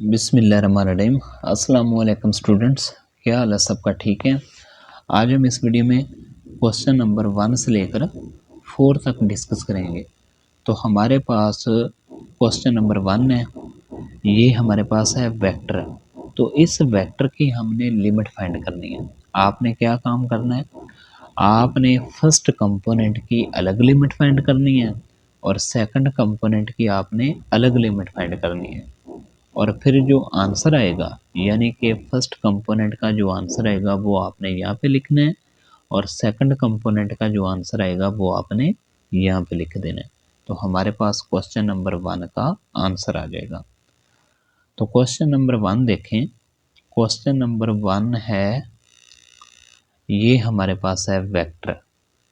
बिस्मिल्लाहिर्रहमानिर्रहीम। अस्सलाम वालेकुम स्टूडेंट्स, क्या हाल है सबका? ठीक है। आज हम इस वीडियो में क्वेश्चन नंबर 1 से लेकर 4 तक डिस्कस करेंगे। तो हमारे पास क्वेश्चन नंबर 1 है, ये हमारे पास है वेक्टर। तो इस वेक्टर की हमने लिमिट फाइंड करनी है। आपने क्या काम करना है, आपने फर्स्ट कंपोनेंट की अलग लिमिट फाइंड करनी है और सेकंड कंपोनेंट की आपने अलग लिमिट फाइंड करनी है। और फिर जो आंसर आएगा, यानी कि फर्स्ट कंपोनेंट का जो आंसर आएगा वो आपने यहाँ पे लिखना है और सेकंड कंपोनेंट का जो आंसर आएगा वो आपने यहाँ पे लिख देना है। तो हमारे पास क्वेश्चन नंबर 1 का आंसर आ जाएगा। तो क्वेश्चन नंबर 1 देखें। क्वेश्चन नंबर 1 है, ये हमारे पास है वेक्टर।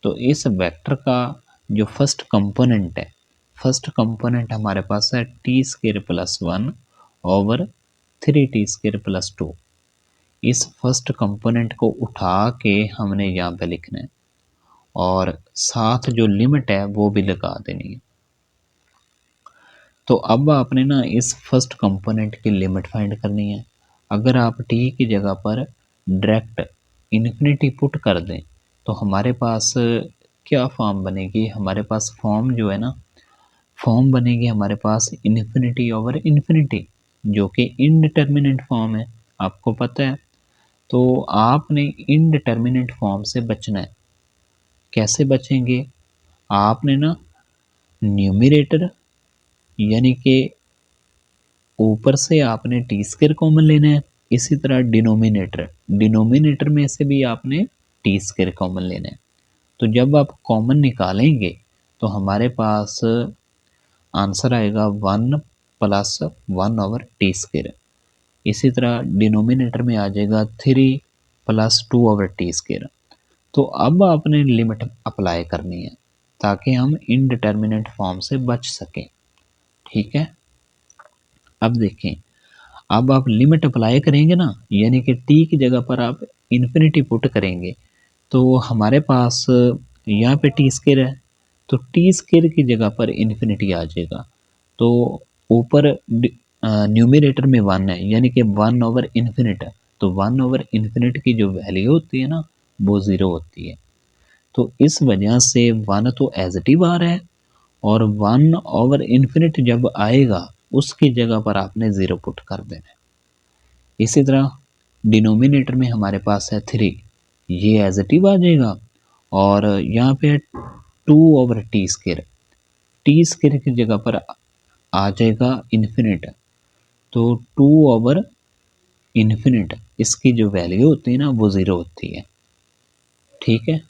तो इस वेक्टर का जो फर्स्ट कंपोनेंट है, फर्स्ट कंपोनेंट हमारे पास है t² + 1 ओवर 3t² + 2। इस फर्स्ट कंपोनेंट को उठा के हमने यहाँ पे लिखना है और साथ जो लिमिट है वो भी लगा देनी है। तो अब आपने ना इस फर्स्ट कंपोनेंट की लिमिट फाइंड करनी है। अगर आप t की जगह पर डायरेक्ट इन्फिनिटी पुट कर दें तो हमारे पास क्या फॉर्म बनेगी, हमारे पास फॉर्म जो है ना, फॉर्म बनेगी हमारे पास इन्फिनिटी ओवर इन्फिनिटी, जो कि इनडिटर्मिनेंट फॉर्म है, आपको पता है। तो आपने इनडिटर्मिनेंट फॉर्म से बचना है। कैसे बचेंगे? आपने ना न्यूमरेटर यानी कि ऊपर से आपने t² कॉमन लेना है, इसी तरह डिनोमिनेटर में से भी आपने t² कॉमन लेना है। तो जब आप कॉमन निकालेंगे तो हमारे पास आंसर आएगा 1 + 1 ओवर t²। इसी तरह डिनोमिनेटर में आ जाएगा 3 + 2 ओवर t²। तो अब आपने लिमिट अप्लाई करनी है ताकि हम इनडिटर्मिनेंट फॉर्म से बच सकें। ठीक है। अब देखें, अब आप लिमिट अप्लाई करेंगे ना, यानी कि t की जगह पर आप इन्फिनिटी पुट करेंगे तो हमारे पास यहाँ पे t² है, तो t² की जगह पर इन्फिनिटी आ जाएगा। तो ऊपर न्यूमरेटर में 1 है, यानी कि 1 ओवर इन्फिनिट है, तो 1 ओवर इन्फिनिट की जो वैल्यू होती है ना वो 0 होती है। तो इस वजह से 1 तो एज इट इज आ रहा है और 1 ओवर इन्फिनिट जब आएगा उसकी जगह पर आपने 0 पुट कर देना है। इसी तरह डिनोमिनेटर में हमारे पास है 3, ये एज इट इज आ जाएगा और यहाँ पे 2 ओवर t² की जगह पर आ जाएगा इन्फिनिट, तो 2 ओवर इन्फिनिट इसकी जो वैल्यू होती है ना वो 0 होती है। ठीक है।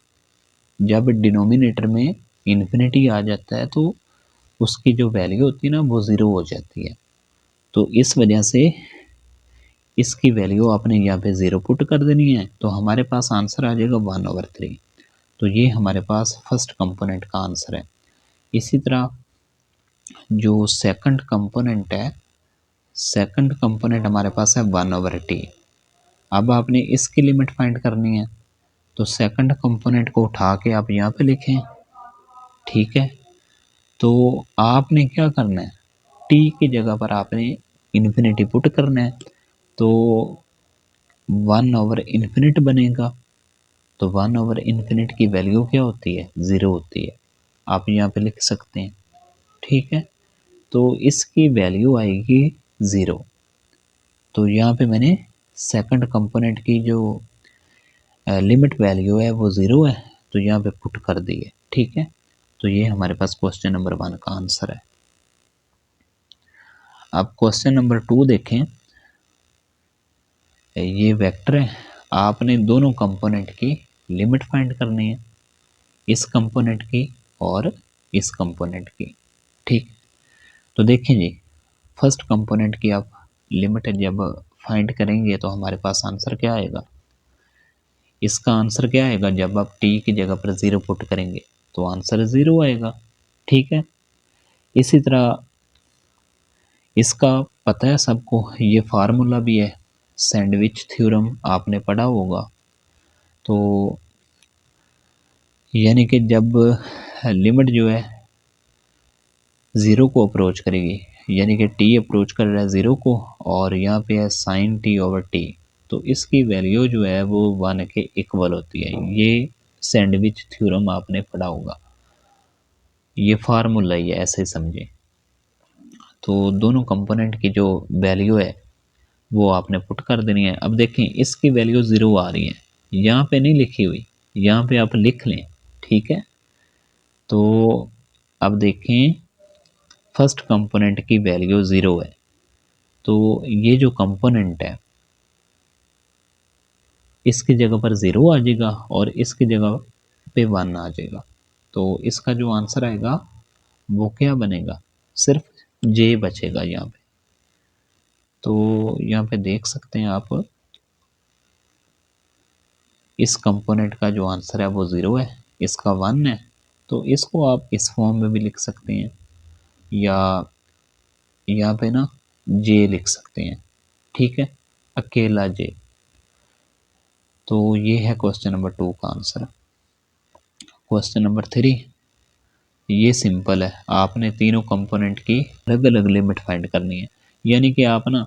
जब डिनोमिनेटर में इन्फिनिटी आ जाता है तो उसकी जो वैल्यू होती है ना वो 0 हो जाती है। तो इस वजह से इसकी वैल्यू आपने यहाँ पे 0 पुट कर देनी है, तो हमारे पास आंसर आ जाएगा 1/3। तो ये हमारे पास फर्स्ट कंपोनेंट का आंसर है। इसी तरह जो सेकंड कंपोनेंट है, सेकंड कंपोनेंट हमारे पास है 1/t। अब आपने इसकी लिमिट फाइंड करनी है, तो सेकंड कंपोनेंट को उठा के आप यहाँ पे लिखें। ठीक है। तो आपने क्या करना है, t की जगह पर आपने इन्फिनिटी पुट करना है, तो 1 ओवर इन्फिनिट बनेगा। तो 1 ओवर इन्फिनिट की वैल्यू क्या होती है? 0 होती है। आप यहाँ पे लिख सकते हैं। ठीक है। तो इसकी वैल्यू आएगी 0। तो यहाँ पे मैंने सेकंड कंपोनेंट की जो लिमिट वैल्यू है वो 0 है, तो यहाँ पे पुट कर दी है। ठीक है। तो ये हमारे पास क्वेश्चन नंबर 1 का आंसर है। अब क्वेश्चन नंबर 2 देखें। ये वेक्टर है, आपने दोनों कंपोनेंट की लिमिट फाइंड करनी है, इस कंपोनेंट की और इस कंपोनेंट की। ठीक। तो देखें जी, फर्स्ट कंपोनेंट की आप लिमिट जब फाइंड करेंगे तो हमारे पास आंसर क्या आएगा? इसका आंसर क्या आएगा? जब आप t की जगह पर 0 पुट करेंगे तो आंसर 0 आएगा। ठीक है। इसी तरह इसका पता है सबको, ये फार्मूला भी है, सैंडविच थ्योरम आपने पढ़ा होगा। तो यानी कि जब लिमिट जो है 0 को अप्रोच करेगी, यानी कि टी अप्रोच कर रहा है 0 को और यहाँ पे है साइन टी ओवर टी, तो इसकी वैल्यू जो है वो 1 के इक्वल होती है। ये सैंडविच थ्योरम आपने पढ़ा होगा, ये फार्मूला ही है, ऐसे समझे। तो दोनों कंपोनेंट की जो वैल्यू है वो आपने पुट कर देनी है। अब देखें इसकी वैल्यू 0 आ रही है, यहाँ पे नहीं लिखी हुई, यहाँ पे आप लिख लें, ठीक है। तो अब देखें फर्स्ट कंपोनेंट की वैल्यू 0 है, तो ये जो कंपोनेंट है इसकी जगह पर 0 आ जाएगा और इसकी जगह पे 1 आ जाएगा। तो इसका जो आंसर आएगा वो क्या बनेगा, सिर्फ जे बचेगा यहाँ पे। तो यहाँ पे देख सकते हैं आप, इस कंपोनेंट का जो आंसर है वो 0 है, इसका 1 है। तो इसको आप इस फॉर्म में भी लिख सकते हैं या यहाँ पे ना जे लिख सकते हैं, ठीक है, अकेला जे। तो ये है क्वेश्चन नंबर 2 का आंसर। क्वेश्चन नंबर 3, ये सिंपल है, आपने तीनों कंपोनेंट की अलग अलग लिमिट फाइंड करनी है। यानी कि आप ना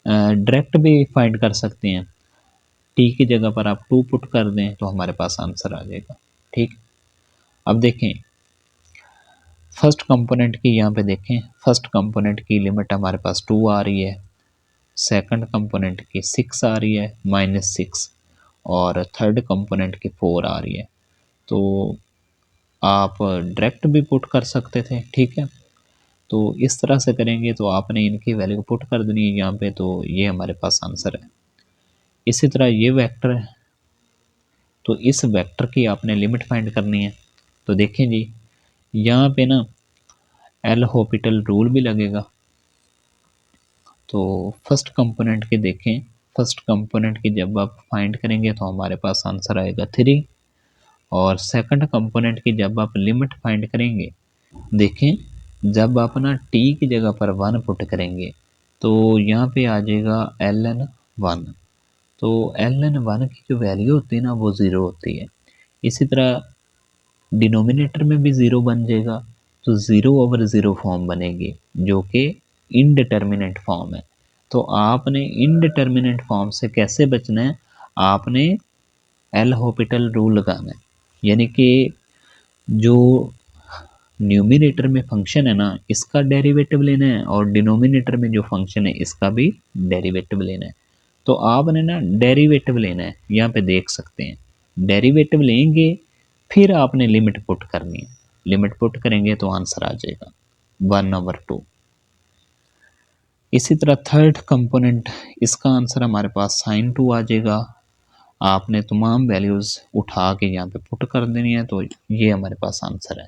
डायरेक्ट भी फाइंड कर सकते हैं, टी की जगह पर आप 2 पुट कर दें तो हमारे पास आंसर आ जाएगा, ठीक। अब देखें फर्स्ट कंपोनेंट की, यहाँ पे देखें फर्स्ट कंपोनेंट की लिमिट हमारे पास 2 आ रही है, सेकंड कंपोनेंट की 6 आ रही है -6, और थर्ड कंपोनेंट की 4 आ रही है। तो आप डायरेक्ट भी पुट कर सकते थे, ठीक है। तो इस तरह से करेंगे तो आपने इनकी वैल्यू पुट कर देनी है यहाँ पे, तो ये हमारे पास आंसर है। इसी तरह ये वेक्टर है, तो इस वेक्टर की आपने लिमिट फाइंड करनी है। तो देखें जी, यहाँ पे ना एल हॉपिटल रूल भी लगेगा। तो फर्स्ट कंपोनेंट के देखें, फर्स्ट कंपोनेंट की जब आप फाइंड करेंगे तो हमारे पास आंसर आएगा 3, और सेकंड कंपोनेंट की जब आप लिमिट फाइंड करेंगे, देखें जब आप ना टी की जगह पर 1 पुट करेंगे तो यहाँ पे आ जाएगा ln1। तो ln1 की जो वैल्यू होती है ना वो 0 होती है। इसी तरह डिनोमिनेटर में भी 0 बन जाएगा, तो 0/0 फॉर्म बनेगी जो कि इनडिटर्मिनेंट फॉर्म है। तो आपने इनडिटर्मिनेंट फॉर्म से कैसे बचना है, आपने एल हॉपिटल रूल लगाना है। यानी कि जो न्यूमिनेटर में फंक्शन है ना इसका डेरिवेटिव लेना है, और डिनोमिनेटर में जो फंक्शन है इसका भी डेरिवेटिव लेना है। तो आपने ना डेरिवेटिव लेना है, यहाँ पे देख सकते हैं डेरिवेटिव लेंगे, फिर आपने लिमिट पुट करनी है। लिमिट पुट करेंगे तो आंसर आ जाएगा 1/2। इसी तरह थर्ड कंपोनेंट, इसका आंसर हमारे पास sin2 आ जाएगा। आपने तमाम वैल्यूज़ उठा के यहाँ पे पुट कर देनी है, तो ये हमारे पास आंसर है।